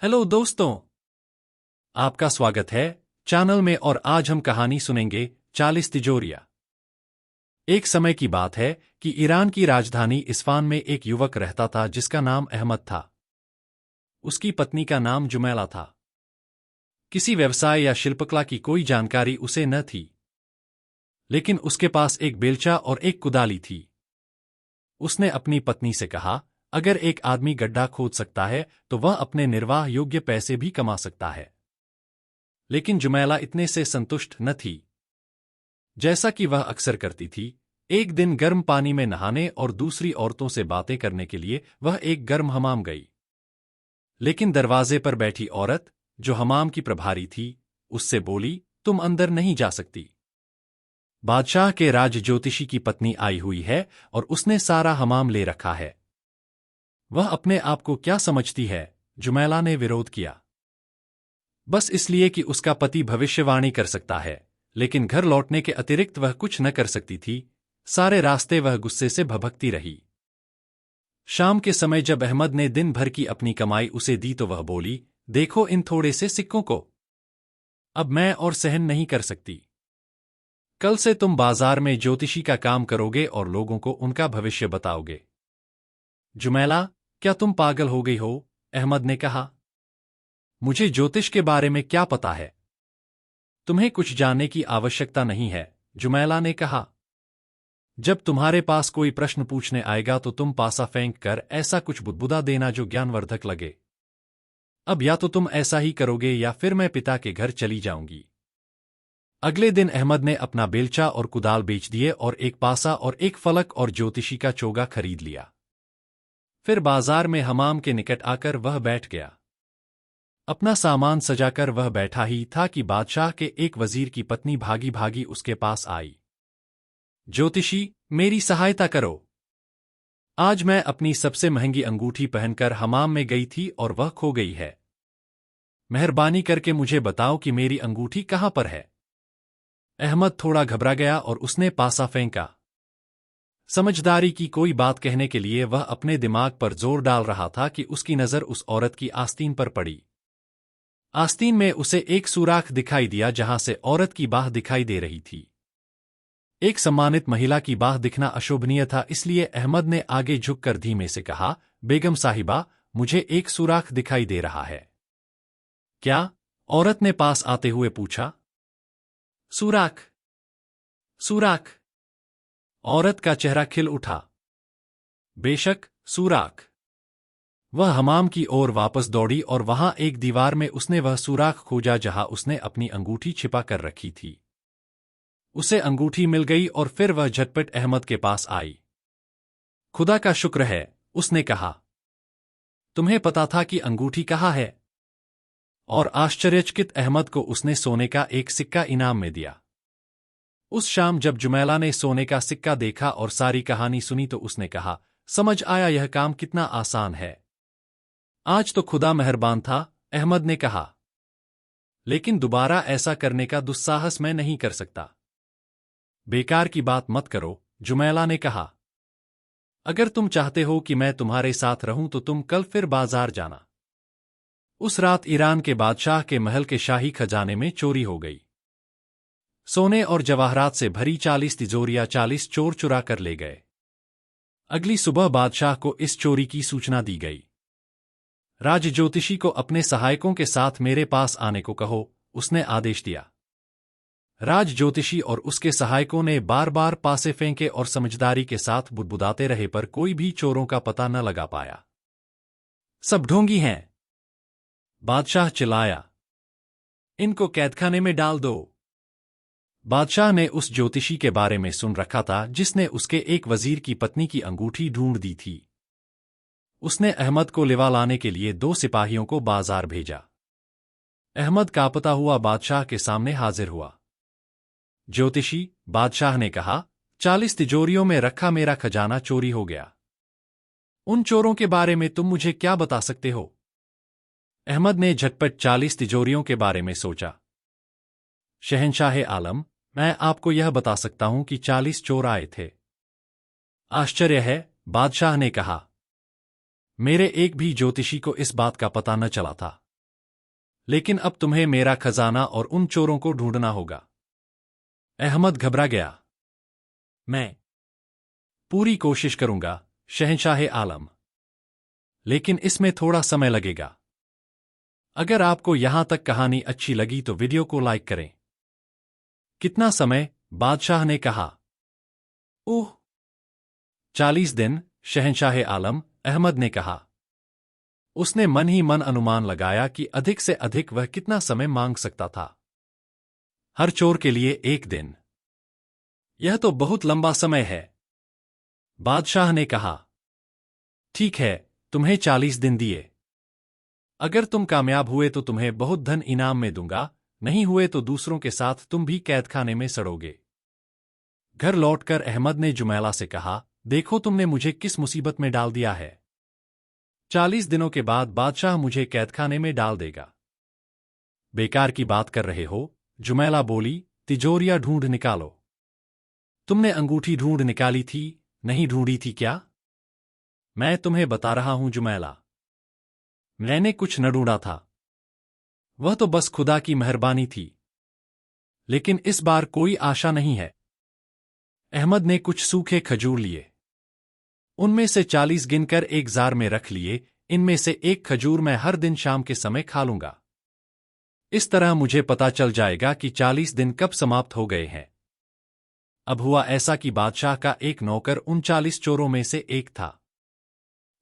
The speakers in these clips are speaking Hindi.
हेलो दोस्तों, आपका स्वागत है चैनल में। और आज हम कहानी सुनेंगे 40 तिजोरियां। एक समय की बात है कि ईरान की राजधानी इस्फान में एक युवक रहता था जिसका नाम अहमद था। उसकी पत्नी का नाम जुमैला था। किसी व्यवसाय या शिल्पकला की कोई जानकारी उसे न थी, लेकिन उसके पास एक बेलचा और एक कुदाली थी। उसने अपनी पत्नी से कहा, अगर एक आदमी गड्ढा खोद सकता है तो वह अपने निर्वाह योग्य पैसे भी कमा सकता है। लेकिन जुमैला इतने से संतुष्ट न थी। जैसा कि वह अक्सर करती थी, एक दिन गर्म पानी में नहाने और दूसरी औरतों से बातें करने के लिए वह एक गर्म हमाम गई। लेकिन दरवाजे पर बैठी औरत, जो हमाम की प्रभारी थी, उससे बोली, तुम अंदर नहीं जा सकती। बादशाह के राज ज्योतिषी की पत्नी आई हुई है और उसने सारा हमाम ले रखा है। वह अपने आप को क्या समझती है? जुमैला ने विरोध किया। बस इसलिए कि उसका पति भविष्यवाणी कर सकता है, लेकिन घर लौटने के अतिरिक्त वह कुछ न कर सकती थी। सारे रास्ते वह गुस्से से भभकती रही। शाम के समय जब अहमद ने दिन भर की अपनी कमाई उसे दी तो वह बोली, देखो इन थोड़े से सिक्कों को। अब मैं और सहन नहीं कर सकती। कल से तुम बाजार में ज्योतिषी का काम करोगे और लोगों को उनका भविष्य बताओगे। जुमैला, क्या तुम पागल हो गई हो? अहमद ने कहा। मुझे ज्योतिष के बारे में क्या पता है? तुम्हें कुछ जानने की आवश्यकता नहीं है, जुमैला ने कहा। जब तुम्हारे पास कोई प्रश्न पूछने आएगा तो तुम पासा फेंक कर ऐसा कुछ बुदबुदा देना जो ज्ञानवर्धक लगे। अब या तो तुम ऐसा ही करोगे या फिर मैं पिता के घर चली जाऊंगी। अगले दिन अहमद ने अपना बेलचा और कुदाल बेच दिए और एक पासा और एक फलक और ज्योतिषी का चोगा खरीद लिया। फिर बाजार में हमाम के निकट आकर वह बैठ गया। अपना सामान सजाकर वह बैठा ही था कि बादशाह के एक वजीर की पत्नी भागी भागी उसके पास आई। ज्योतिषी, मेरी सहायता करो। आज मैं अपनी सबसे महंगी अंगूठी पहनकर हमाम में गई थी और वह खो गई है। मेहरबानी करके मुझे बताओ कि मेरी अंगूठी कहाँ पर है। अहमद थोड़ा घबरा गया और उसने पासा फेंका। समझदारी की कोई बात कहने के लिए वह अपने दिमाग पर जोर डाल रहा था कि उसकी नजर उस औरत की आस्तीन पर पड़ी। आस्तीन में उसे एक सुराख दिखाई दिया जहां से औरत की बाह दिखाई दे रही थी। एक सम्मानित महिला की बाह दिखना अशोभनीय था, इसलिए अहमद ने आगे झुककर धीमे से कहा, बेगम साहिबा, मुझे एक सुराख दिखाई दे रहा है। क्या? औरत ने पास आते हुए पूछा। सुराख, सुराख। औरत का चेहरा खिल उठा। बेशक, सुराख। वह हमाम की ओर वापस दौड़ी और वहां एक दीवार में उसने वह सुराख खोजा जहां उसने अपनी अंगूठी छिपा कर रखी थी। उसे अंगूठी मिल गई और फिर वह झटपट अहमद के पास आई। खुदा का शुक्र है, उसने कहा। तुम्हें पता था कि अंगूठी कहाँ है? और आश्चर्यचकित अहमद को उसने सोने का एक सिक्का इनाम में दिया। उस शाम जब जुमैला ने सोने का सिक्का देखा और सारी कहानी सुनी तो उसने कहा, समझ आया यह काम कितना आसान है। आज तो खुदा मेहरबान था, अहमद ने कहा। लेकिन दोबारा ऐसा करने का दुस्साहस मैं नहीं कर सकता। बेकार की बात मत करो, जुमैला ने कहा। अगर तुम चाहते हो कि मैं तुम्हारे साथ रहूं तो तुम कल फिर बाजार जाना। उस रात ईरान के बादशाह के महल के शाही खजाने में चोरी हो गई। सोने और जवाहरात से भरी 40 तिजोरियां 40 चोर चुरा कर ले गए। अगली सुबह बादशाह को इस चोरी की सूचना दी गई। राज ज्योतिषी को अपने सहायकों के साथ मेरे पास आने को कहो, उसने आदेश दिया। राज ज्योतिषी और उसके सहायकों ने बार बार पासे फेंके और समझदारी के साथ बुदबुदाते रहे पर कोई भी चोरों का पता न लगा पाया। सब ढोंगी हैं, बादशाह चिल्लाया। इनको कैदखाने में डाल दो। बादशाह ने उस ज्योतिषी के बारे में सुन रखा था जिसने उसके एक वजीर की पत्नी की अंगूठी ढूंढ दी थी। उसने अहमद को लिवा लाने के लिए 2 सिपाहियों को बाजार भेजा। अहमद कांपता हुआ बादशाह के सामने हाजिर हुआ। ज्योतिषी, बादशाह ने कहा, 40 तिजोरियों में रखा मेरा खजाना चोरी हो गया। उन चोरों के बारे में तुम मुझे क्या बता सकते हो? अहमद ने झटपट 40 तिजोरियों के बारे में सोचा। शहंशाह आलम, मैं आपको यह बता सकता हूं कि 40 चोर आए थे। आश्चर्य है, बादशाह ने कहा। मेरे एक भी ज्योतिषी को इस बात का पता न चला था। लेकिन अब तुम्हें मेरा खजाना और उन चोरों को ढूंढना होगा। अहमद घबरा गया। मैं पूरी कोशिश करूंगा, शहंशाह आलम, लेकिन इसमें थोड़ा समय लगेगा। अगर आपको यहां तक कहानी अच्छी लगी तो वीडियो को लाइक करें। कितना समय? बादशाह ने कहा। ओह, 40 दिन, शहंशाह आलम, अहमद ने कहा। उसने मन ही मन अनुमान लगाया कि अधिक से अधिक वह कितना समय मांग सकता था। हर चोर के लिए 1 दिन। यह तो बहुत लंबा समय है। बादशाह ने कहा। ठीक है, तुम्हें 40 दिन दिए। अगर तुम कामयाब हुए तो तुम्हें बहुत धन इनाम में दूंगा, नहीं हुए तो दूसरों के साथ तुम भी कैदखाने में सड़ोगे। घर लौटकर अहमद ने जुमैला से कहा, देखो तुमने मुझे किस मुसीबत में डाल दिया है। 40 दिनों के बाद बादशाह मुझे कैदखाने में डाल देगा। बेकार की बात कर रहे हो, जुमैला बोली, तिजोरियां ढूंढ निकालो। तुमने अंगूठी ढूंढ निकाली थी, नहीं ढूंढी थी क्या? मैं तुम्हें बता रहा हूं जुमैला, मैंने कुछ न ढूंढा था। वह तो बस खुदा की मेहरबानी थी। लेकिन इस बार कोई आशा नहीं है। अहमद ने कुछ सूखे खजूर लिए। उनमें से 40 गिनकर एक जार में रख लिए। इनमें से एक खजूर मैं हर दिन शाम के समय खा लूंगा। इस तरह मुझे पता चल जाएगा कि 40 दिन कब समाप्त हो गए हैं। अब हुआ ऐसा कि बादशाह का एक नौकर उन 40 चोरों में से एक था।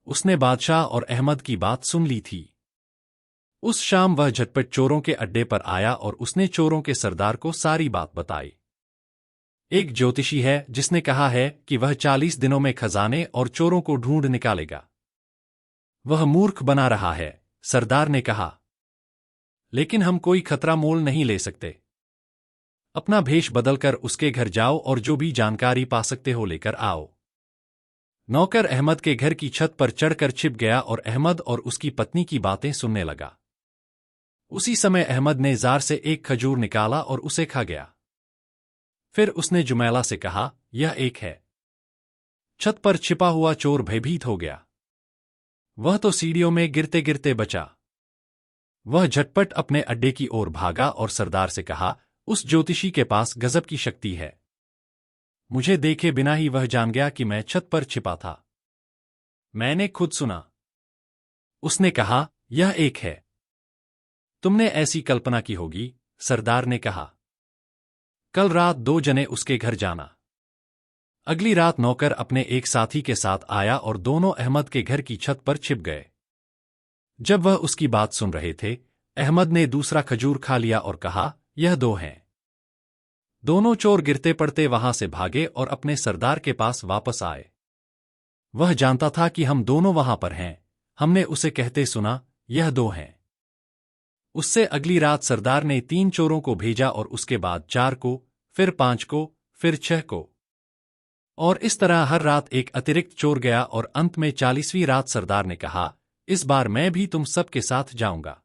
उसने बादशाह और अहमद की बात सुन ली थी। उस शाम वह झटपट चोरों के अड्डे पर आया और उसने चोरों के सरदार को सारी बात बताई। एक ज्योतिषी है जिसने कहा है कि वह 40 दिनों में खजाने और चोरों को ढूंढ निकालेगा। वह मूर्ख बना रहा है, सरदार ने कहा। लेकिन हम कोई खतरा मोल नहीं ले सकते। अपना भेष बदलकर उसके घर जाओ और जो भी जानकारी पा सकते हो लेकर आओ। नौकर अहमद के घर की छत पर चढ़कर छिप गया और अहमद और उसकी पत्नी की बातें सुनने लगा। उसी समय अहमद ने जार से एक खजूर निकाला और उसे खा गया। फिर उसने जुमैला से कहा, यह एक है। छत पर छिपा हुआ चोर भयभीत हो गया। वह तो सीढ़ियों में गिरते गिरते बचा। वह झटपट अपने अड्डे की ओर भागा और सरदार से कहा, उस ज्योतिषी के पास गजब की शक्ति है। मुझे देखे बिना ही वह जान गया कि मैं छत पर छिपा था। मैंने खुद सुना। उसने कहा, यह एक है। तुमने ऐसी कल्पना की होगी, सरदार ने कहा। कल रात 2 जने उसके घर जाना। अगली रात नौकर अपने एक साथी के साथ आया और दोनों अहमद के घर की छत पर छिप गए। जब वह उसकी बात सुन रहे थे, अहमद ने दूसरा खजूर खा लिया और कहा, यह 2 हैं। दोनों चोर गिरते पड़ते वहां से भागे और अपने सरदार के पास वापस आए। वह जानता था कि हम दोनों वहां पर हैं। हमने उसे कहते सुना, यह 2 हैं। उससे अगली रात सरदार ने 3 चोरों को भेजा और उसके बाद 4 को, फिर 5 को, फिर 6 को। और इस तरह हर रात एक अतिरिक्त चोर गया और अंत में 40वीं रात सरदार ने कहा, इस बार मैं भी तुम सब के साथ जाऊंगा।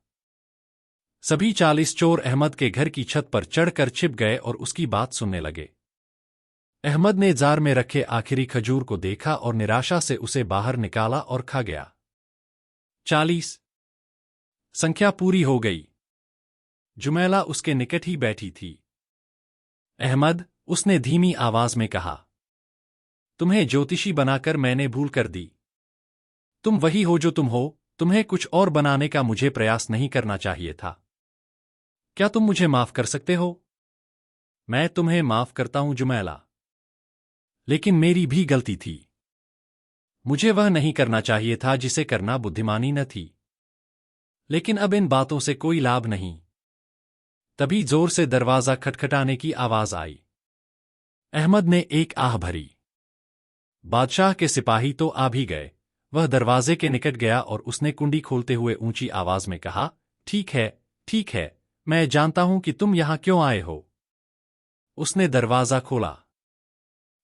सभी 40 चोर अहमद के घर की छत पर चढ़कर छिप गए और उसकी बात सुनने लगे। अहमद ने जार में रखे आखिरी खजूर को देखा और निराशा से उसे बाहर निकाला और खा गया। 40 संख्या पूरी हो गई। जुमैला उसके निकट ही बैठी थी। अहमद, उसने धीमी आवाज में कहा, तुम्हें ज्योतिषी बनाकर मैंने भूल कर दी। तुम वही हो जो तुम हो, तुम्हें कुछ और बनाने का मुझे प्रयास नहीं करना चाहिए था। क्या तुम मुझे माफ कर सकते हो? मैं तुम्हें माफ करता हूं जुमैला, लेकिन मेरी भी गलती थी। मुझे वह नहीं करना चाहिए था जिसे करना बुद्धिमानी न थी। लेकिन अब इन बातों से कोई लाभ नहीं। तभी जोर से दरवाजा खटखटाने की आवाज आई। अहमद ने एक आह भरी। बादशाह के सिपाही तो आ भी गए। वह दरवाजे के निकट गया और उसने कुंडी खोलते हुए ऊंची आवाज में कहा, ठीक है, मैं जानता हूं कि तुम यहां क्यों आए हो। उसने दरवाजा खोला।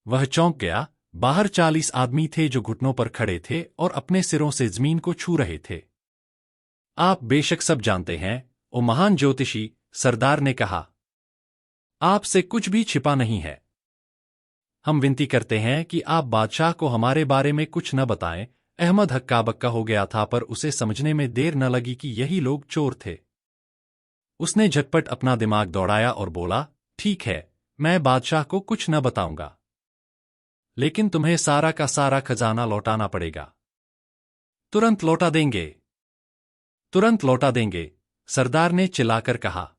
वह चौंक गया। बाहर 40 आदमी थे जो घुटनों पर खड़े थे और अपने सिरों से जमीन को छू रहे थे। आप बेशक सब जानते हैं, ओ महान ज्योतिषी, सरदार ने कहा। आपसे कुछ भी छिपा नहीं है। हम विनती करते हैं कि आप बादशाह को हमारे बारे में कुछ न बताएं। अहमद हक्का बक्का हो गया था पर उसे समझने में देर न लगी कि यही लोग चोर थे। उसने झटपट अपना दिमाग दौड़ाया और बोला, ठीक है, मैं बादशाह को कुछ न बताऊंगा। लेकिन तुम्हें सारा का सारा खजाना लौटाना पड़ेगा। तुरंत लौटा देंगे। तुरंत लौटा देंगे, सरदार ने चिल्लाकर कहा।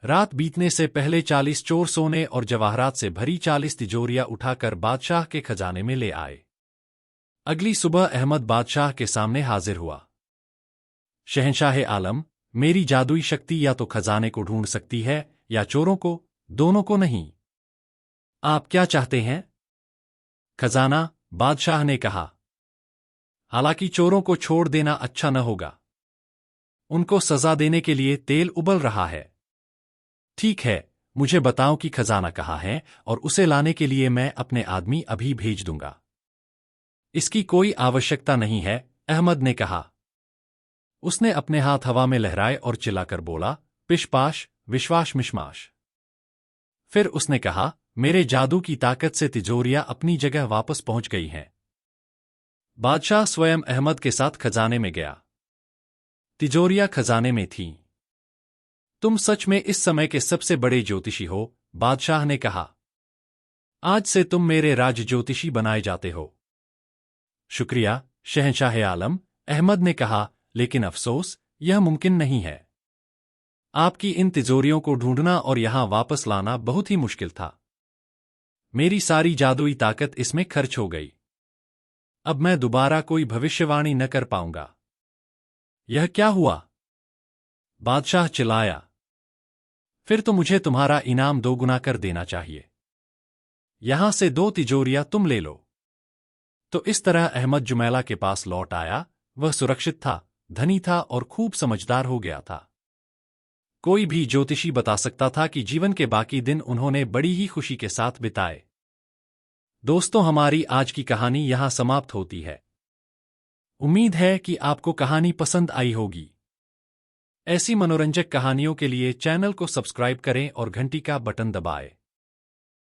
रात बीतने से पहले 40 चोर सोने और जवाहरात से भरी 40 तिजोरियां उठाकर बादशाह के खजाने में ले आए। अगली सुबह अहमद बादशाह के सामने हाजिर हुआ। शहंशाह आलम, मेरी जादुई शक्ति या तो खजाने को ढूंढ सकती है या चोरों को, दोनों को नहीं। आप क्या चाहते हैं? खजाना, बादशाह ने कहा। हालांकि चोरों को छोड़ देना अच्छा न होगा। उनको सजा देने के लिए तेल उबल रहा है। ठीक है, मुझे बताओ कि खजाना कहाँ है और उसे लाने के लिए मैं अपने आदमी अभी भेज दूंगा। इसकी कोई आवश्यकता नहीं है, अहमद ने कहा। उसने अपने हाथ हवा में लहराए और चिल्लाकर बोला, पिशपाश, विश्वास मिशमाश। फिर उसने कहा, मेरे जादू की ताकत से तिजोरियां अपनी जगह वापस पहुंच गई हैं। बादशाह स्वयं अहमद के साथ खजाने में गया। तिजोरियां खजाने में थीं। तुम सच में इस समय के सबसे बड़े ज्योतिषी हो, बादशाह ने कहा। आज से तुम मेरे राज ज्योतिषी बनाए जाते हो। शुक्रिया, शहंशाह आलम, अहमद ने कहा, लेकिन अफसोस, यह मुमकिन नहीं है। आपकी इन तिजोरियों को ढूंढना और यहां वापस लाना बहुत ही मुश्किल था। मेरी सारी जादुई ताकत इसमें खर्च हो गई। अब मैं दोबारा कोई भविष्यवाणी न कर पाऊंगा। यह क्या हुआ? बादशाह चिल्लाया। फिर तो मुझे तुम्हारा इनाम दोगुना कर देना चाहिए। यहां से 2 तिजोरियां तुम ले लो। तो इस तरह अहमद जुमैला के पास लौट आया। वह सुरक्षित था, धनी था और खूब समझदार हो गया था। कोई भी ज्योतिषी बता सकता था कि जीवन के बाकी दिन उन्होंने बड़ी ही खुशी के साथ बिताए। दोस्तों, हमारी आज की कहानी यहां समाप्त होती है। उम्मीद है कि आपको कहानी पसंद आई होगी। ऐसी मनोरंजक कहानियों के लिए चैनल को सब्सक्राइब करें और घंटी का बटन दबाएं।